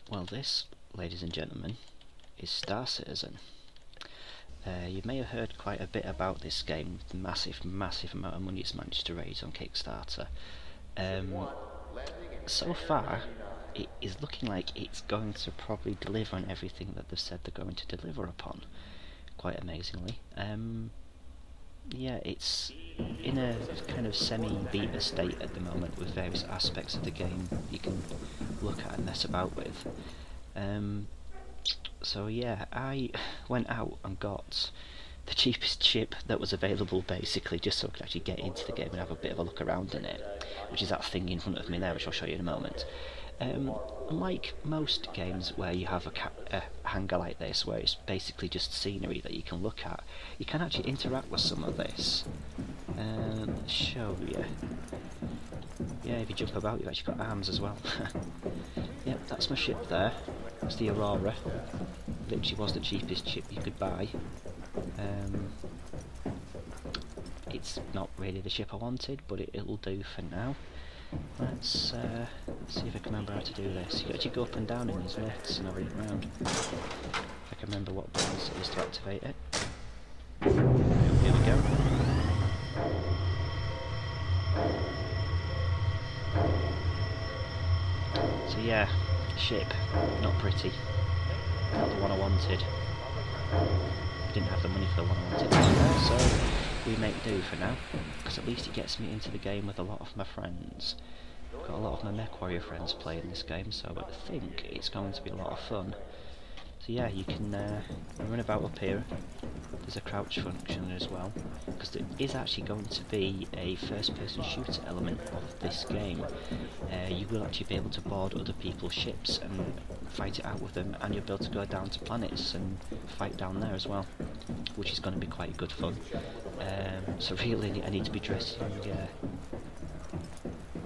Well, this, ladies and gentlemen, is Star Citizen. You may have heard quite a bit about this game, the massive amount of money it's managed to raise on Kickstarter. So far, it is looking like it's going to probably deliver on everything that they've said they're going to deliver upon, quite amazingly. Yeah, it's in a kind of semi-beta state at the moment with various aspects of the game you can look at and mess about with. So yeah, I went out and got the cheapest chip that was available, basically, just so I could actually get into the game and have a bit of a look around in it, which is that thing in front of me there, which I'll show you in a moment. Unlike most games where you have a hangar like this, where it's basically just scenery that you can look at, you can actually interact with some of this. Show you. Yeah, if you jump about, you've actually got arms as well. Yep, that's my ship there. That's the Aurora. Literally was the cheapest ship you could buy. It's not really the ship I wanted, but it'll do for now. Let's see if I can remember how to do this. You actually go up and down in these lifts and have a look around. If I can remember what buttons it is to activate it. Here we go. So yeah, ship, not pretty. Not the one I wanted. Didn't have the money for the one I wanted, so we make do for now, because at least it gets me into the game with a lot of my friends. I've got a lot of my MechWarrior friends playing this game, so I think it's going to be a lot of fun. So yeah, you can run about up here. There's a crouch function as well, because there is actually going to be a first-person shooter element of this game. You will actually be able to board other people's ships and fight it out with them, and you'll be able to go down to planets and fight down there as well, which is going to be quite good fun. So really I need to be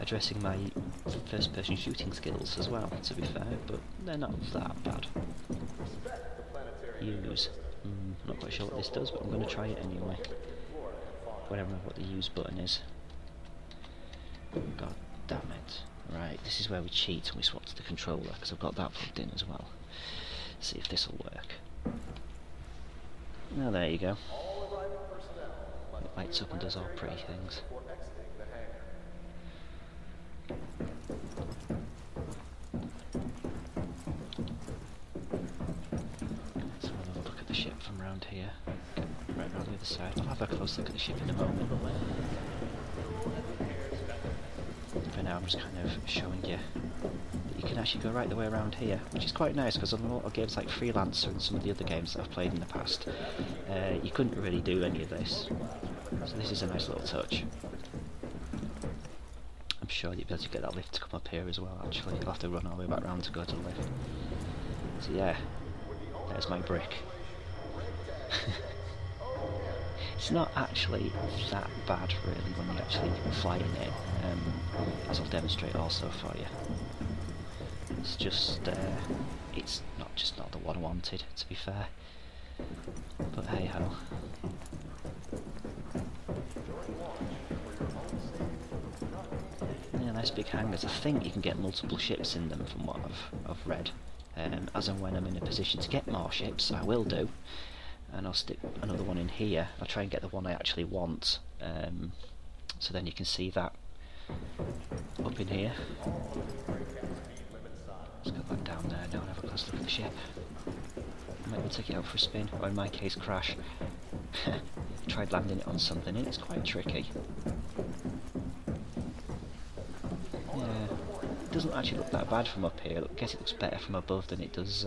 addressing my first-person shooting skills as well, to be fair, but they're not that bad. Use. Not quite sure what this does, but I'm going to try it anyway. I don't know what the use button is. God damn it. Right, this is where we cheat and we swap to the controller, because I've got that plugged in as well. See if this will work. Now there you go. It lights up and does all pretty things. Let's have a look at the ship from around here. Right around the other side. I'll have a close look at the ship in a moment. For now I'm just kind of showing you that you can actually go right the way around here, which is quite nice, because on a lot of games like Freelancer and some of the other games that I've played in the past, you couldn't really do any of this. So this is a nice little touch. I'm sure you'll be able to get that lift to come up here as well, actually. You'll have to run all the way back round to go to the lift. So yeah, there's my brick. It's not actually that bad really when you actually fly in it, as I'll demonstrate also for you. It's just, it's not the one I wanted, to be fair. But hey ho. Yeah, nice big hangars. I think you can get multiple ships in them from what I've read. As and when I'm in a position to get more ships, I will do. And I'll stick another one in here. I'll try and get the one I actually want, so then you can see that up in here. Let's go back down there now and have a close look at the ship. I might be able to take it out for a spin, or in my case crash. Tried landing it on something and it's quite tricky. Yeah, it doesn't actually look that bad from up here. I guess it looks better from above than it does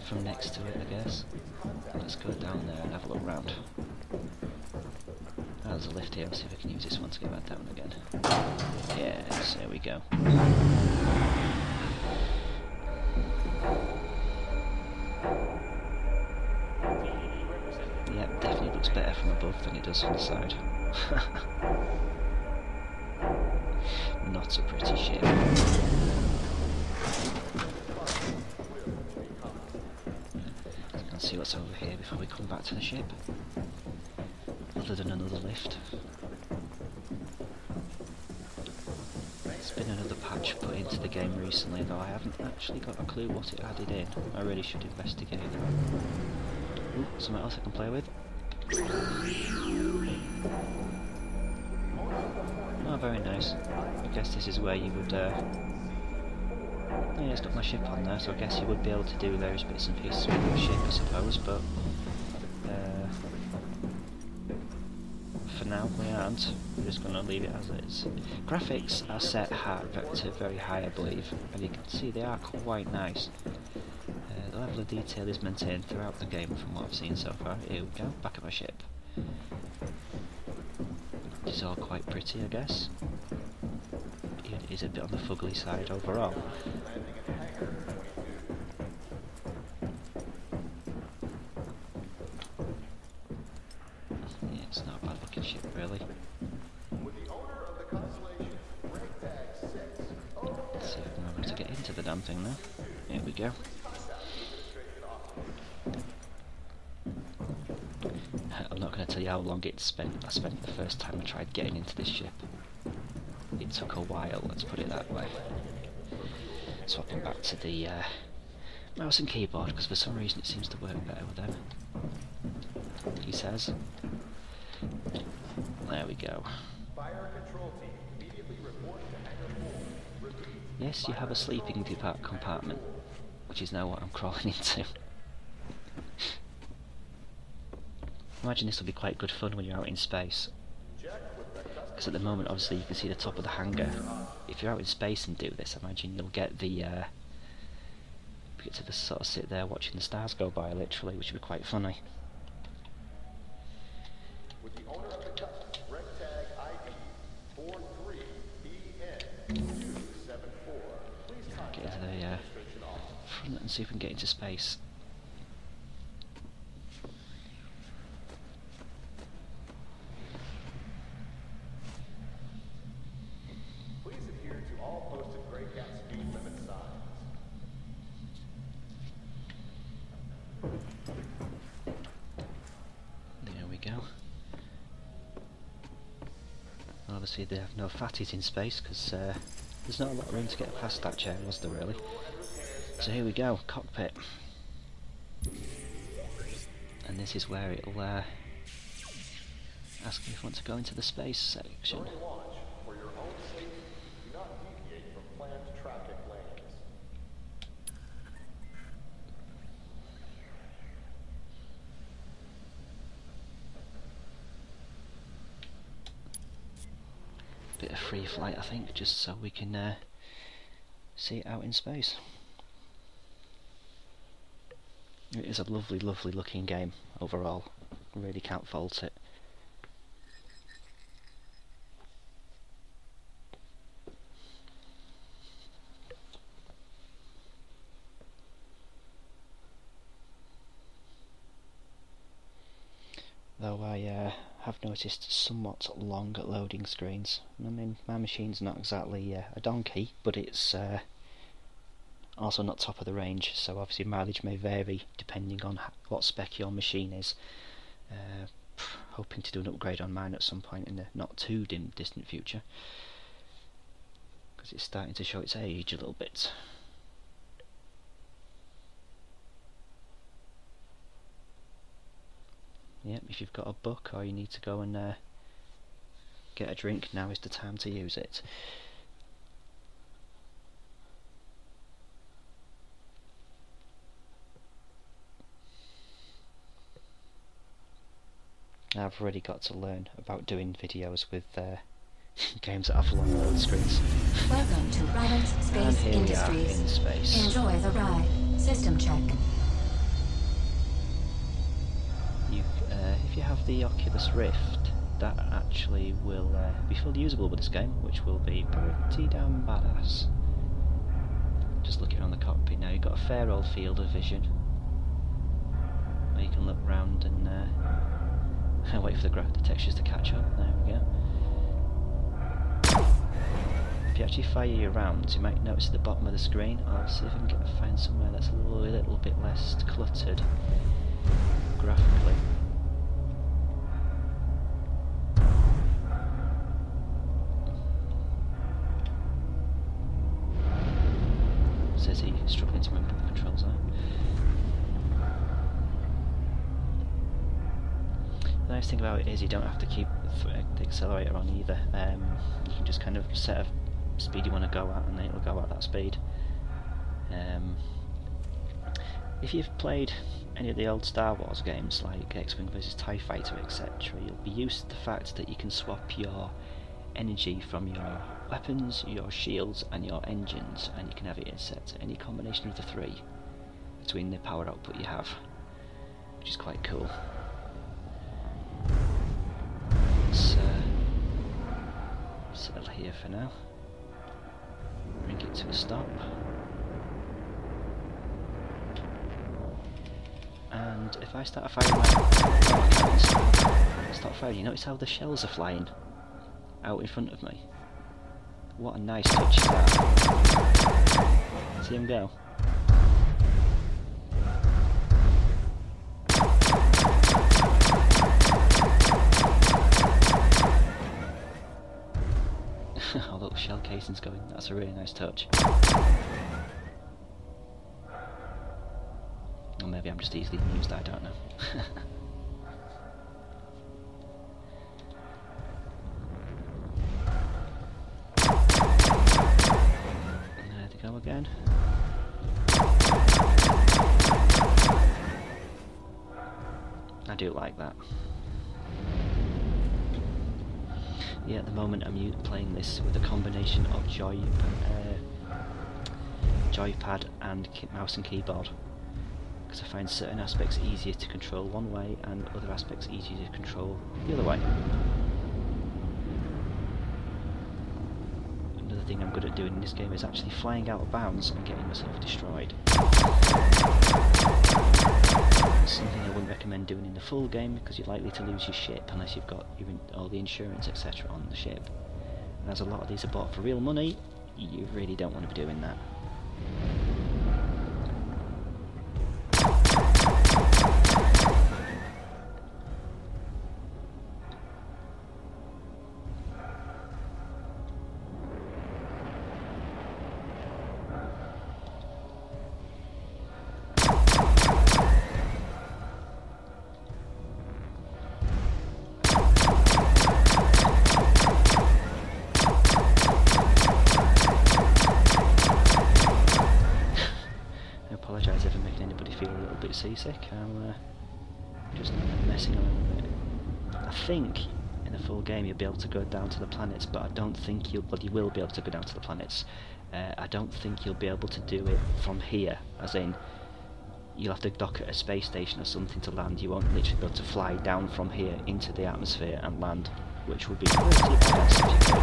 from next to it, I guess. Let's go down there and have a look round. Oh, there's a lift here. Let's see if I can use this one to get back down again. Yes, there we go. Yeah, definitely looks better from above than it does from the side. Not a pretty ship. Let's see what's over here before we come back to the ship. Other than another lift. Spin another path. patch put into the game recently, though I haven't actually got a clue what it added in. I really should investigate that. Ooh, something else I can play with. Oh, very nice. I guess this is where you would... yeah, it's got my ship on there, so I guess you would be able to do various bits and pieces with your ship, I suppose, but... for now, we aren't. We're just going to leave it as it is. Graphics are set to very high, I believe, and you can see they are quite nice. The level of detail is maintained throughout the game from what I've seen so far. Here we go, back at my ship. It's all quite pretty, I guess. It is a bit on the fugly side overall. Yeah, it's not a bad looking ship, really. Let's see if I'm able to get into the damn thing now. Here we go. I'm not going to tell you how long I spent the first time I tried getting into this ship. It took a while, let's put it that way. Swapping back to the mouse and keyboard, because for some reason it seems to work better with them. He says. There we go. Yes, you have a sleeping compartment, which is now what I'm crawling into. Imagine this will be quite good fun when you're out in space. Because at the moment, obviously, you can see the top of the hangar. If you're out in space and do this, I imagine you'll get the get to just sort of sit there watching the stars go by, literally, which would be quite funny. Get into the front and see if we can get into space. Obviously they have no fatties in space because there's not a lot of room to get past that chair, was there really? So here we go, cockpit. And this is where it'll ask me if I want to go into the space section. Bit of free flight, I think, just so we can see it out in space. It is a lovely, lovely looking game overall. Really can't fault it. Though I have noticed somewhat long loading screens. I mean, my machine's not exactly a donkey, but it's also not top of the range, so obviously mileage may vary depending on what spec your machine is. Hoping to do an upgrade on mine at some point in the not too distant future, because it's starting to show its age a little bit. Yep, if you've got a book or you need to go and get a drink, now is the time to use it. I've already got to learn about doing videos with games that have long load screens. Welcome to Rylance Space Industries. In space. Enjoy the ride. System check. If you have the Oculus Rift, that actually will be fully usable with this game, which will be pretty damn badass. Just looking around the cockpit now, you've got a fair old field of vision, where you can look round and wait for the textures to catch up. There we go. If you actually fire your rounds, you might notice at the bottom of the screen. I'll see if I can find somewhere that's a little bit less cluttered graphically. Says he struggling to remember what controls are. The nice thing about it is you don't have to keep the accelerator on either. You can just kind of set a speed you want to go at and then it'll go at that speed. If you've played any of the old Star Wars games like X-Wing vs TIE Fighter etc, you'll be used to the fact that you can swap your energy from your weapons, your shields and your engines, and you can have it set to any combination of the three between the power output you have, which is quite cool. Let's settle here for now, bring it to a stop, and if I start firing stop firing, you notice how the shells are flying out in front of me? What a nice touch is that. See him go? Oh look, shell casing's going. That's a really nice touch. Or maybe I'm just easily amused, I don't know. There they go again. I do like that. Yeah, at the moment I'm playing this with a combination of joypad and mouse and keyboard, because I find certain aspects easier to control one way and other aspects easier to control the other way. Another thing I'm good at doing in this game is actually flying out of bounds and getting myself destroyed. Something I wouldn't recommend doing in the full game, because you're likely to lose your ship unless you've got all the insurance etc on the ship. And as a lot of these are bought for real money, you really don't want to be doing that. Seasick. I'm just messing around with it. I think in the full game you'll be able to go down to the planets, but I don't think you will be able to go down to the planets. I don't think you'll be able to do it from here, as in you'll have to dock at a space station or something to land. You won't literally be able to fly down from here into the atmosphere and land, which would be pretty badass if you could.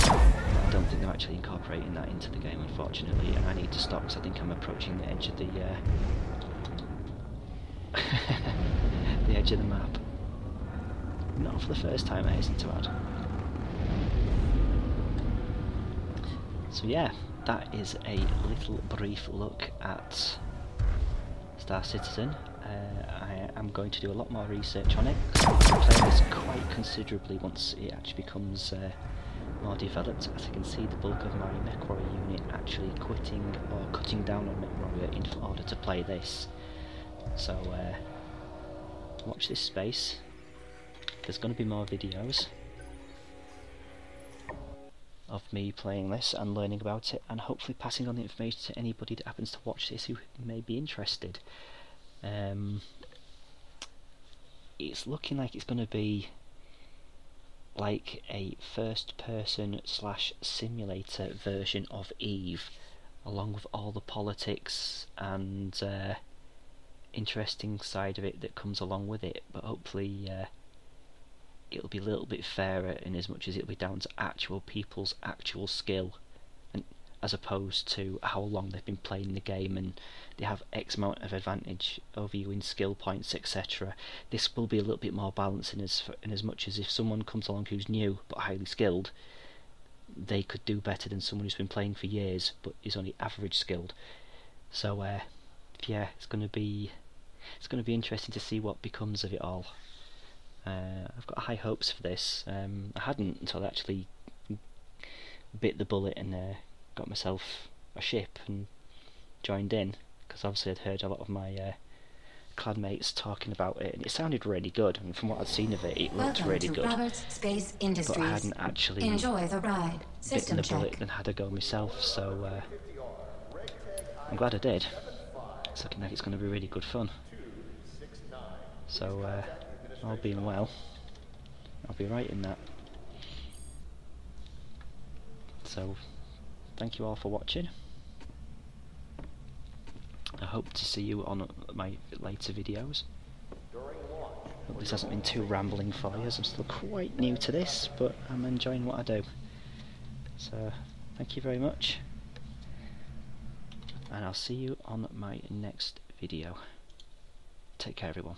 I don't think they're actually incorporating that into the game, unfortunately, and I need to stop because I think I'm approaching the edge of the the edge of the map. Not for the first time, I hasten to add. So yeah, that is a little brief look at Star Citizen. I am going to do a lot more research on it, because I'll be playing this quite considerably once it actually becomes more developed. As you can see, the bulk of my MechWarrior unit actually quitting or cutting down on MechWarrior in order to play this. So watch this space. There's going to be more videos of me playing this and learning about it, and hopefully passing on the information to anybody that happens to watch this who may be interested. It's looking like it's going to be like a first person / simulator version of EVE, along with all the politics and interesting side of it that comes along with it, but hopefully it'll be a little bit fairer in as much as it'll be down to actual people's actual skill, and as opposed to how long they've been playing the game and they have X amount of advantage over you in skill points etc. This will be a little bit more balanced in as much as if someone comes along who's new but highly skilled, they could do better than someone who's been playing for years but is only average skilled. So yeah, it's going to be interesting to see what becomes of it all. I've got high hopes for this. I hadn't until I actually bit the bullet and got myself a ship and joined in, because obviously I'd heard a lot of my clan mates talking about it, and it sounded really good. And from what I'd seen of it, it looked Welcome really to good. Roberts Space But Industries. I hadn't actually Enjoy the ride. bitten System the check. bullet and had a go myself, so I'm glad I did. It's looking like it's going to be really good fun. So, all being well, I'll be right in that. So, thank you all for watching. I hope to see you on my later videos. Hope this hasn't been too rambling for you, as I'm still quite new to this, but I'm enjoying what I do. So, thank you very much, and I'll see you on my next video. Take care, everyone.